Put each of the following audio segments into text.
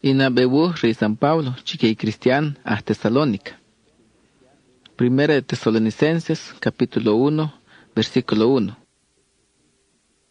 Inabebu rey San Pablo, chiquei cristian, a Tesalónica. Primera de Tesalonicenses, capítulo 1, versículo 1.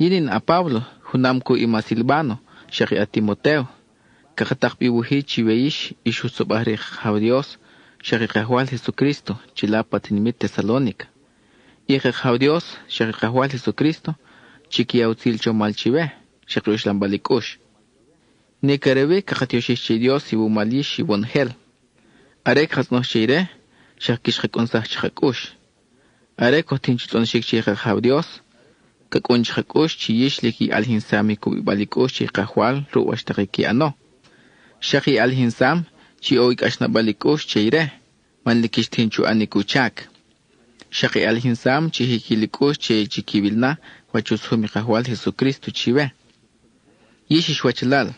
Yinin a Pablo, junamku ima Silvano, shaki a Timoteo, kakatakbi wuhi chiveish, ishu sobahri Dios, shaki kahwal Jesucristo, chilapa tinimit Tesalónica. Ije Dios, shaki kahwal Jesucristo, chiqui autil chomal chive, shaki ushlambalikush. Nicarebe kakatioshi Dios ibu malish ibon hel. Arek hasno shire, shakish hakonsah chakakush. Arek hotinchiton shikchika Dios, kakunch hakush chiyish liki alhinsami kubibalikush chikahwal ruwashtariki ano. Shaki alhinsam chi oik ashnabalikush chire, manlikish tinchu anikuchak. Shaki alhinsam chi hikilikush che chikibilna, wachus humikahwal Jesucristo chive. Yishish wachalal.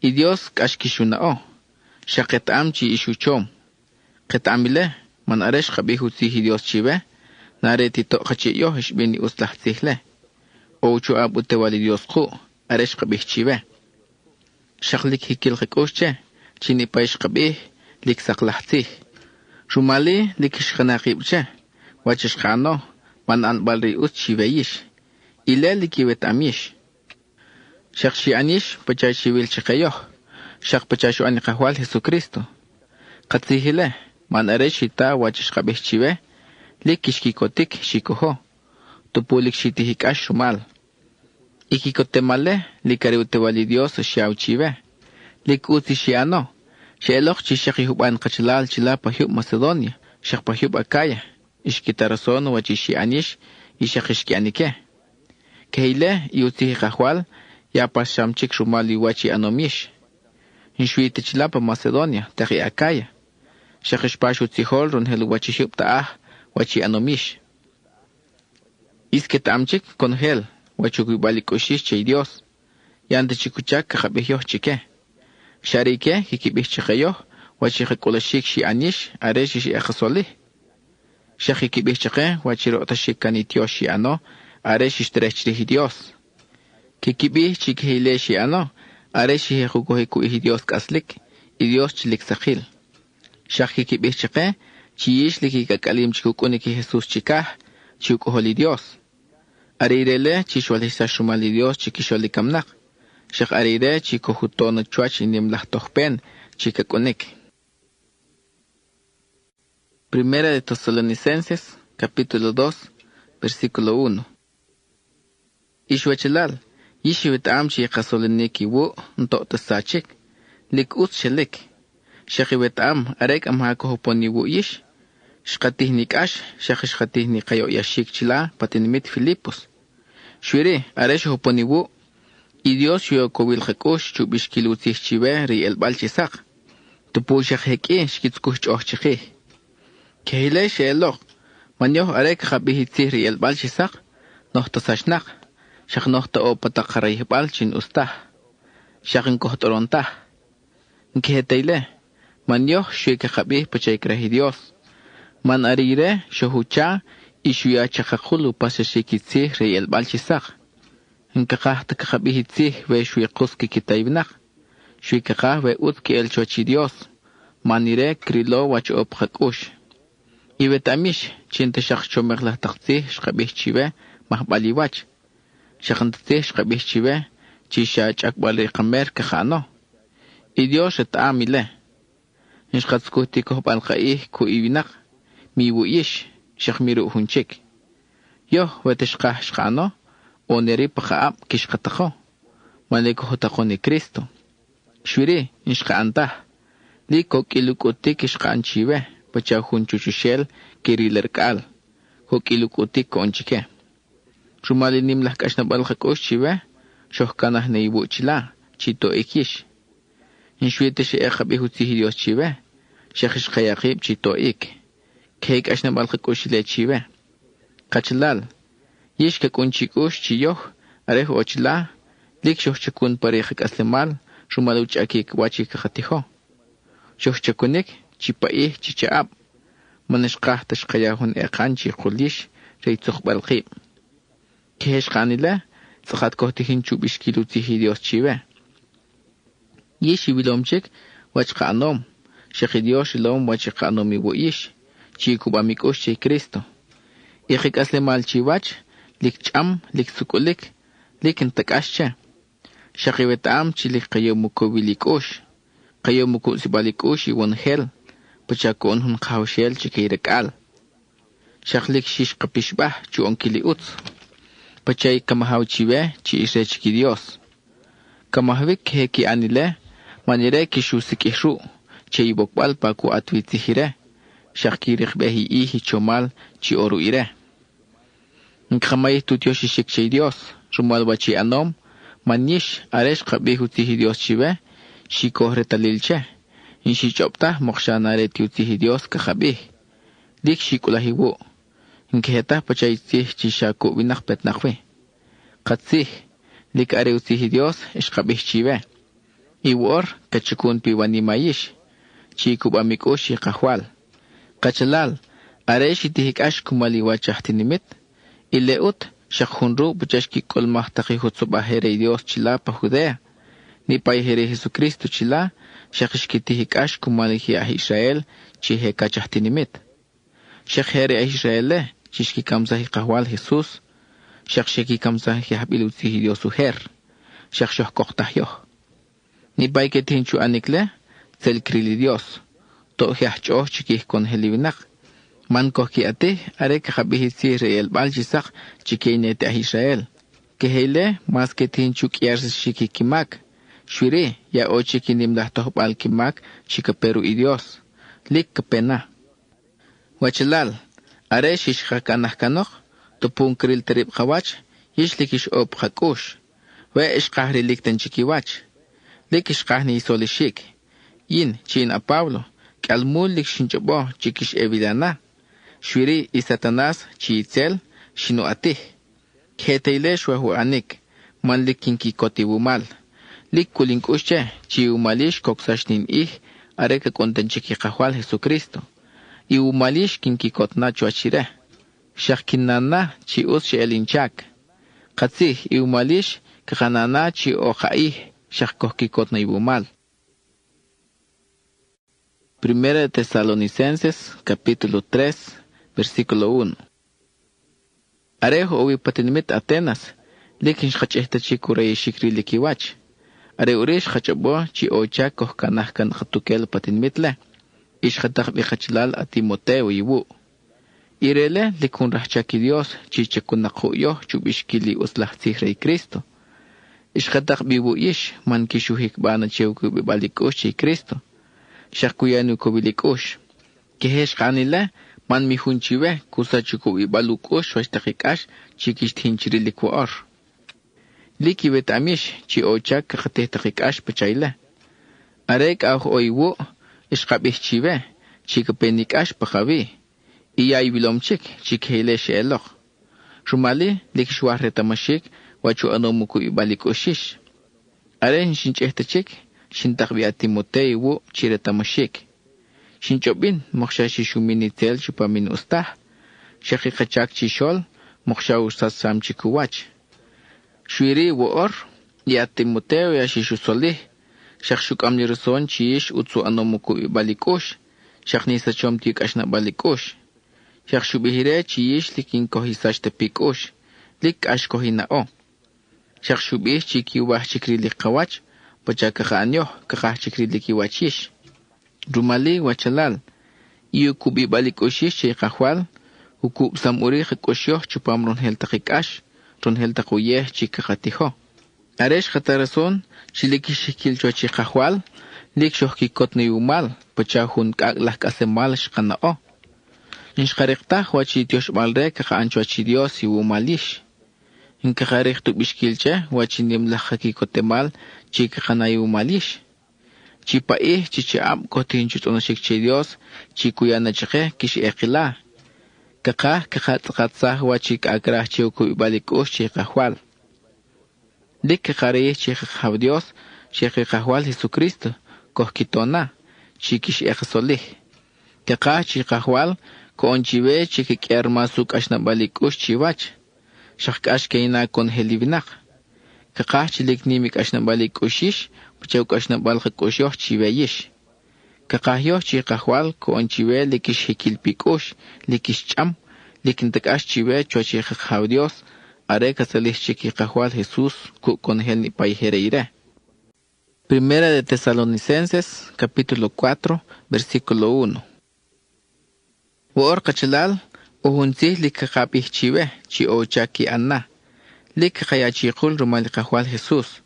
Y Dios kashkishunao, shaketam chi ishuchom. Ketamile, man aresh kabihu sihi Dios chive, naretito kachiyo hishbini uslah sihle. Ochu abute wali Dios ku, aresh kabih chive. Shaklik hikil kikushche, chini paish kabih, lik saklah sih. Shumali likish kanakibche, wachish kano, man anbalri us chiveyish. Ile likiwet amish. Shakshi anish pachashi wil chikayo. Shak pachashu anikahwal Jesucristo. Katsihile, man areshita wachish kabihchive, likishkikotik shikoho. Tupulik shitihikash shumal. Ikikotemale, likariutewali Dios shiauchive. Likuti shiano. Sheloch chishakihuban kachalal chila pahub Macedonia. Shak pahub Akaya. Ishkitarason wachishi anish, ishakishki anike. Keile, iutihikahwal, ya pashamchik shumali wachi anomish. Hinshuite chilapa Macedonia, tari Akaya. Shakishpashu tzihol run helu wachi shubtaah, wachi anomish. Isket amchik con hel, wachukibalikushish chay Dios. Yante chikuchak kakabihyoh chike. Sharike, hikibih chikayoh, wachikikulashik shi anish, areshish echasolih. Shakikibih chike, wachirotashik kanityo shi ano, areshish terechrihi Dios. Kikibi chikihile shi ano, areshi hejukohiku ihi Dios kaslik, y Dios chilik sakil. Shak kikibi chike, chiyish liki kakalim chikukuniki Jesus chikah, chikuholi Dios. Arirele chishwalisa shumali Dios chikisholi kamnak. Shak arire chikuhutono chuach inimlah tohpen, chikakunik. Primera de Tesalonicenses, capítulo 2, versículo 1. Ishwachelal. Yishivit amchi kasoliniki wu nto tasachik. Lik ut shelik. Shakhiwet arek amhakohoponi wu yish. Shkatihnik ash, shakishkatihni kayo yashik chila patinimit Filipos. Shwiri, aresh hoponi wu. Y Dios yo kowil hakush chubishkilutih chive ri el balchisak. Tupu shakheki shkitskush chochchi. Kehile sheelok. Manyoh arek habihitih ri el balchisak. Noh tasashnak. Shak nohta o patakharayhbal chin ustah. Shakin kohtorontah. Nkiheteile. Man yoh shuike kabih pachaykrahi Dios. Man arire shohucha ishuya chakakulu pasashikitsih reyel balchisak. Nkakah takabihitsih ve shuikuski kitaibnak. Shuikakah ve utki el chochi Dios. Manire krilo wach ophakush. Ivetamish chintashak chomeklah taksih shkabih chive mahbaliwach. Shakantih shkabih chive, chisha chakbali kamer kahano. Y Dios et amile. Nishkatskuti kohbalkaih ku ibinak, miwu ish, shakmiru hunchik. Yo, weteshkah shkano, oneri pakaab kishkatako. Malikohotako ni Cristo. Shwiri, nishkaantah. Liko kilukuti kishkaan chive, pacha hunchuchushel kirilerkal. Hokilukuti konchike. Shumalinim lah kashnabal hakush chive, shohkanah neibu chila, chito ikish. Inshwete she ekhabihutihi Dios chive, shekhish kayakib chito ik. Keik kashnabal hakush le chive. Kachalal, yish kakunchikush chiyoh, areh ochila, lik shohchakun parehik aslemal, shumaluch akik wachi kakatiho. Shohchakunik, chipaih chichaab, manishkah tashkayahun ekanchi kulish, reitzuk balqib. Kehesh kanile, sakat kohtihin chubishkilutihi Dios chive. Yishi wilomchik, wachka anom. Shekhi Dios ilom wachika anomi wo ish. Chi kubamikush chi Cristo. Ikhik asle mal chiwach, lik cham, lik sukulik, lik intakascha. Shekhi wetam chi lik kayo mukubilikush. Kayo mukusibalicush iwan hel. Pachakon hun kawshel chikairakal. Shaklik shish kapishbah chu onkili uts. Pachay kamahaw chiwe chi isre chiki Dios. Kamahvik heki anile, manire kishu sikishu, che ibokbal pa ku atwitihire. Shakirich behi ihi chomal chi oru ire. Nkamay tutyoshi shik chay Dios. Rumal wachi anom, manish aresh kabihu tihi Dios chiwe. Shikohre talilche. Inshi chopta mokshanare tiutihi Dios kakabih. Dik shikulahiwo. Inkeheta pachay tih chishaku winak petnakwe. Katsih. Lik areutihi Dios ishkabih chive. Iwor kachukun piwani mayish. Chikub amiko shikahwal. Kachalal. Aresh itihik ash kumali wachahtinimit. Ileut shakhunru bachashki kolmahtaki hutsubahere Dios chila pa Judea. Ni payhere Jesucristo chila, shakishkitihik ash kumalihi ah Israel, chihe kachahtinimit. Shakhere ah Israel, chishki kamzahi kahwal Jesus, shaksheki kamzahi habilutihi Dios uher, shakshoh kohtahyoh. Ni payketihinchu anikle, zel krili Dios, to hiahchoh chikih kon heliwinak. Man kohki ate, arek habihi sihre el balchisak, chikeinete ah Israel. Kehele, mas ketihinchu kiarsis shikikimak. Shwiri, ya ochi kinimdah tohbal kimak, chika Peru y Dios. Lik kapena. Wachalal, are shishka kanah kanok, tupun kril terib khawach, yishlikish op hakush. We ishkahri likten chikiwach. Lik ishkahni isolishik. Yin, chin a Pablo, kalmul lik shinchobo, chikish evidana. Shwiri y Satanas, chi itzel, shinu atih. Keteile shwahu anik, man likinki kotibumal. Lik kulinkusche, chi umalish koksashnin areka kontenchiki kahwal Jesucristo. I umalish kinkikotna chuachire. Shakkinana chi usche elinchak. Katsih i umalish kakanana chi ojaih shakkohkikotna ibumal. Primera de Tesalonicenses, capítulo 3, versículo 1. Arejo owi patinimit Atenas, likin shkachehta chi kurei shikri likiwach. Are urish khachabo chi ocha koh kanah kan khatukel patinmitle. Ish khatakh bi khachlal a Timoteo iwu. Irele likun rahchaki Dios chi chakunakuyo chubishkili uslah tsihrei Cristo. Ish khatakh bi wu ish man kishuhik bana cheuku bi balikush chi Cristo. Shakuyanu kubilikush. Kehesh kanile man mihunchiwe kusa chuku bi balukush washtakikash chikish tinchirilikwa or. Liki wet amish chi ochak kakatehtakikash pachayla. Arek auch oiwu ishkabih chive chi kapenikash pachavi. Iyay wilomchik chi kheile sheelok. Rumali lik shwahre tamashik wachu anomuku ibalikoshish. Are shinchehtachik shintakbi a Timoteo wu chire tamashik. Shinchobin mokshashi shumini tel chupamin ustah. Shakikachak chishol moksha usasam chikuwach. Shwiri woor, ya Timoteo ya shishu solih, shakshuk amnirison chiish utsu anomuku ibalikush, shaknisa chom tikash na balikush. Shakshubihire chiish likin kohisash tepikush, lik ash kohinao. Shakshubih chikiwah chikri likawach, pachakakanyo kakah chikri likiwachish. Rumali wachalal, iyo kubi balikushish chikahwal, hukub samuri kikosyoh chupam ronhel takikash, ronhel takuyeh chikakatiho. Aresh khatarason, chilikishikil chochikahwal, lik shohkikot ni umal, pachahun kaklah kasemal shkanao. Inshkarekta wachi Dios balre kakaanchoachi Dios iwumalish. Inkakarektu bishkilche wachi nimlahakikotemal chikakanayi umalish. Chipaih chichiam kotinchutonashikche Dios chikuyanachique kish ekila. Kakatkatsah wachik agrah chiuku ibalikush chikahwal. Lik kakareh chikahab Dios chikahwal Jesucristo kohkitona chikish eksolih. Kakah chikahwal koonchive chikikermasuk ashnabalikush chiwach. Shakash keina kon helivinak. Kakah chiliknimik ashnabalikoshish Pachau kashnabal qakosyoh chiveyish. Kakahyoh chi kahwal ko an chive likish hikilpikosh, likish cham, likintakash chive chochi kakhaw Dios, are kasalih chiki kahwal Jesús ku konhel ni paihereire. Primera de Tesalonicenses, capítulo 4, versículo 1. Woor kachalal, uhunsih likakapih chive, chi ochaki anna. Likakayachikul rumal kahwal Jesús.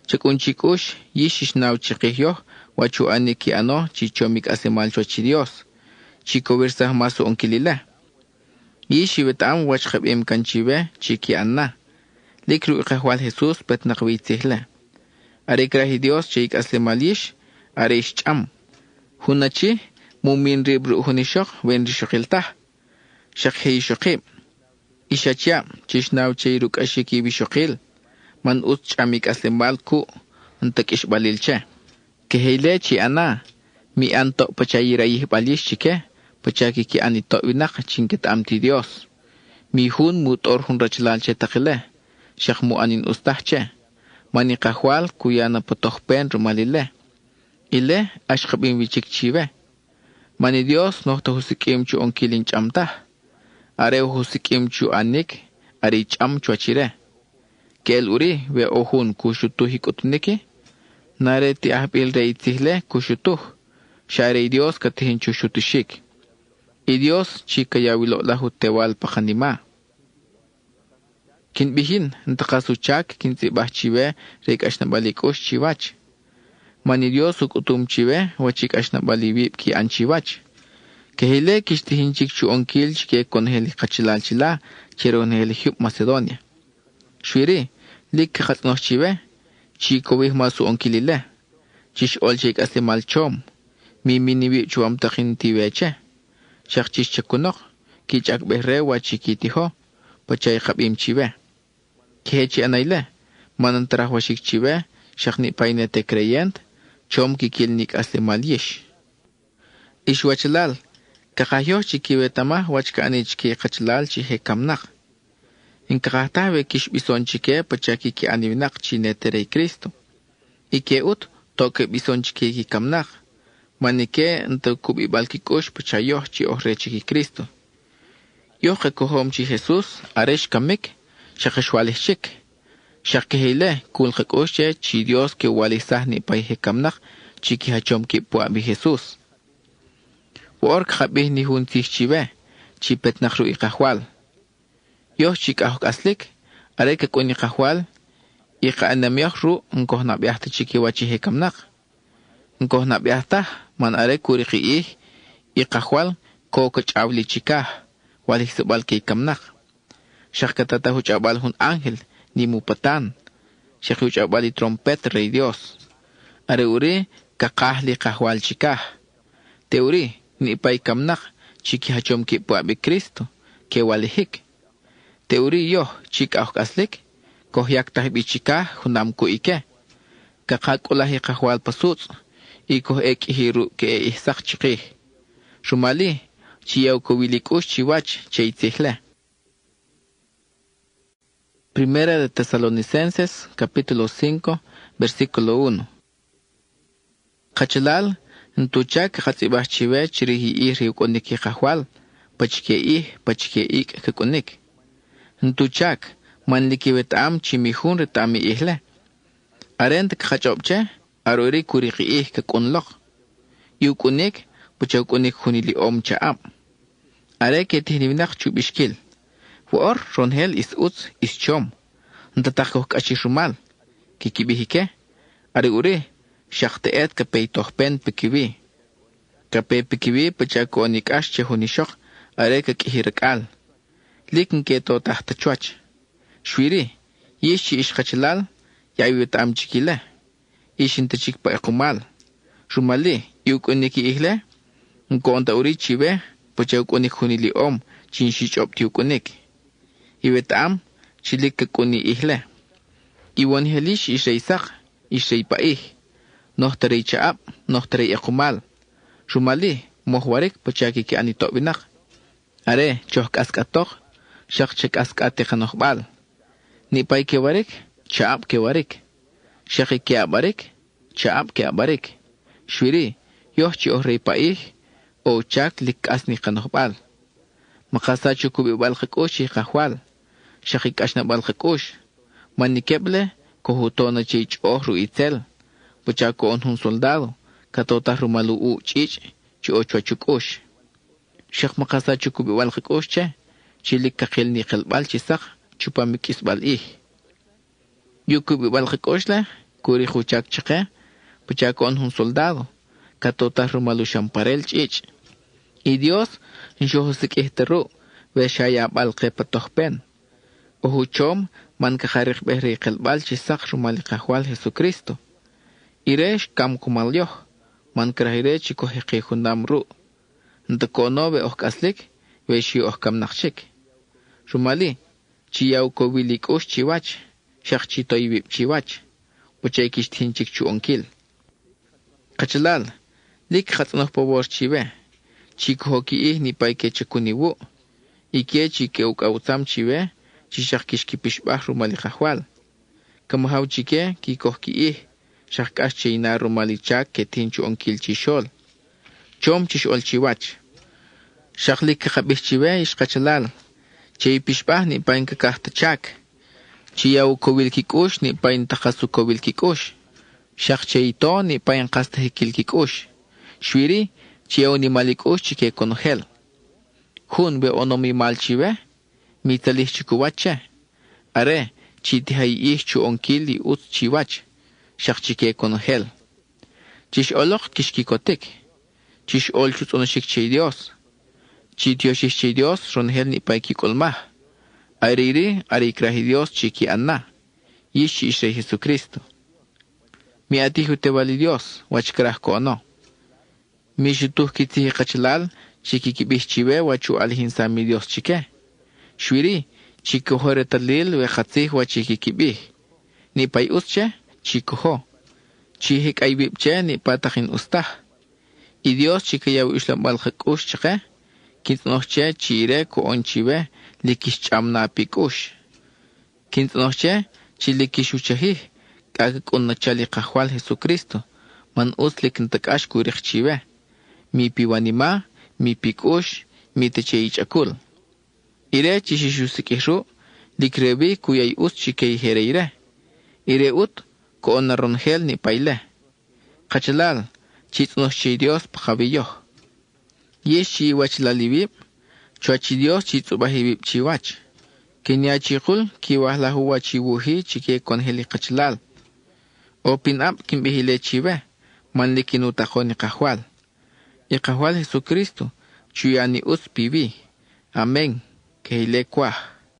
Chakunchikush, yishish naw chikihyoh, wachu aniki ano, chichomik asemal chochi Dios. Chico versah masu onkilila. Yishi vetam wachkabim kanchive, chiki anna. Likru kahwal Jesús petnakwitzihla. Are grahi Dios chik aslemalish, are ishcham. Hunachi, mumin ribru hunishok, wen rishokiltah. Shakhei shokib. Ishachya, chishnaw chayruk ashiki bishokil. Man chamik aslemal ku, antakish balilche. Keheile chi ana, mi anto pachayirayih balish chike, pachaki ki anito winak chinket amti Dios. Mi hun mutor hun rachlal che takile, shakmu anin ustahche. Mani kahwal kuyana potohpen rumalile. Ile ashkabin wichik chive. Mani Dios no husikim chu onkilin chamtah. Are husikim chu anik, are cham chuachire. Kel uri ve ohun kushutuh hikotuniki. Nare ti ahbil reitihle kushutuh. Share Dios katihin chushutushik. Y Dios chika yawilo lahu tewal pakanima. Kin bihin ntakasuchak kin zibah chive rek ashnabalik chivach. Mani Dios ukutum chive wachik ashnabaliwib ki an chivach. Kehile kishtihin chik chu onkil chike konheli kachilal chila cheronheli hyup Macedonia. Shwiri lik khatnoh chive chikowih masu onkilile. Chish ol chik aslemal chom. Mi miniwi chuam takin tiweche. Shak chish chakunok kichak behre wachikitiho pachay kabim chive. Kehechi anayle, manantarah washik chive, shakni painete creyent, chom kikilnik aslemal yish. Ishwachalal, kakahyo chikiwe tamah wachka anichki kachalal chihe kamnak. Inkakahtawe kish bison chike pachaki ki anivinak chinetere Cristo. Ike ut toke bison chike ki kamnak. Manike nto kubibal kikosh pachayoh chi ohre chiki Cristo. Yoh kekohom chi Jesus, aresh kamik, shakashwalishik. Shakehile kul kekoshe chi Dios ke walisah ni paihe kamnak chiki hachom ki puabi Jesus. Woor khabih ni hun tih chive, chi petnakru ikahwal. Yoh chik ahok aslik, are kekuni kahwal, ika anamyoh ru nkoh nabiahta chiki wachihe kamnak. Nkoh nabiahta man are kuriki ikahwal ko kachabli chikah, walih sebal ke kamnak. Shakatata huchabal hun ángel, ni mupatan. Shak huchabali trompet rey Dios. Are uri kakahli kahwal chikah. Te uri ni pay kamnak chiki hachom ki puabi Cristo, ke walihik. Te uri yoh chik ahok aslik, kohyak tahbi chikah hunam ku ike. Kakak ulahi kahwal pasuts, ikoh ek hiru ke ihsak chikih. Shumali, chiyaw ko wilikush chiwach cheitzikle. Primera de Tesalonicenses, capítulo 5, versículo 1. Kachalal, ntuchak katzibah chive chirihi iri ukoniki kahwal, pachike ik kakonik. Ntuchak, manliki vetam chimihun retami ihle. Arent kachopche, aruri kuriki kakonlok. Yukonik, pachaukonik hunili chaab. Are ketihnivinak chubishkil. Woor ronhel is uts is chom. Ntatakok achishumal. Kikibihike. Are uri. Shakteet kapay tohpen pekiwi. Kapay pekiwi pachakonik ash chehunishok. Are kakihirakal. Likin keto tahtachuach. Shwiri. Yishi ishkachalal. Yayut amchikile. Ishintachik pa ekumal. Shumali. Yukoniki ihle. Nkonta uri chive. Pachakonik hunili chinshich optiukonik. Iwetam, chilik kakuni ihle. Iwan helish ishaysak, ishaypaih. Nohtarey chaab, nohtarey ekumal. Shumali, mohwarik pachaki ki anitobinak. Are, chohk askatok, shak chek askate kanohbal. Nipay kewarik, chaab kewarik. Shaki keabarik, chaab ke abarik. Shwiri, yoh chi rey paih, o chak lik asni kanokbal. Makasachu kubi balkikush y kahwal. Shakikash na balkikush. Manikeble, kohutona chich ohru itzel. Puchako on soldado. Katota rumalu chich, chi ochuachukush. Shak makasachu kubi balkikush che. Chilik kakil ni kelbal chisak, chupamikis bal Yukubi balkikushla, kuri huchak chike. Puchako on soldado. Katota rumalu champarel chich. Y Dios, nshojusik ihteru, veshaya balke patohpen. Ohuchom, man kajarik behri kelbal chisak rumali kahwal Jesucristo. Iresh kam kumalyoh, man krahire chiko heki hundamru. Ntakonobe ohkaslik, veshi ohkam nakchik. Rumali, chiyau kowilik ush chiwach, shak chitoybib chiwach, puchaykish tinchik chu onkil. Kachalal, lik khatanoh pobor chive. Chico hoki ni pai que chakuniwu. Ike chike ukautam chive, chishak kishkipishbah rumali khahwal. Kamahau chike kikohki shakash china rumali chak ke tinchu onkil chishol. Chom chishol chiwach. Shaklik kabih chive ishkachalal. Chay pishbah ni pain kakahta chak. Chiyaw kowil kikush ni pain takasu kowil kikush. Shak chayito ni pain kasta hikil kikush. Shwiri, chiyaw ni malikush chike konohel. Hun be onomi mal chive, mitalih chikuwache. Are, chitihay chu onkili ut chiwach, shak chike konohel. Chish olok kishkikotik. Chish olchut onoshik chay Dios. Chitioshish chay Dios ronhel ni paiki kolmah. Ariri, arikrahi Dios chiki anna. Yish ishrei Jesucristo. Mi atihu te vali Dios, wachkrah kono. Mishutuh kiti kachalal, chiki kibih chive wachu alhinsami Dios chike. Shwiri, chiko hore talil we khatsih wa chiki kibih. Ni pay usche, chiko ho. Chihik ay bibche ni patakin ustah. Y Dios chika yaw islam balkhak ush chike. Kintnoche chire ko on chive likish chamna pikush. Kintnoche chilikish uchahih. Kagak unnachali kahwal Jesucristo. Man uslik ntakash kurich chive. Mi piwanima, mi pikush, mi techeich akul. Ire chishishusikiru, likrebi kuyay us chikay hereire. Ire ut, ko onarongel ni paile. Kachalal, chitnos chay Dios pakabilloh. Yeshi wach lalibib, chuachi Dios chitsubahibib chiwach. Kenya chikul, kiwahla huwa chiwuhi chike konheli kachalal. Open up kimbihile chive, manlikinutako ni kahwal. Ikahwal Jesucristo, chuyani us pibi. Amén. Que ile kwah.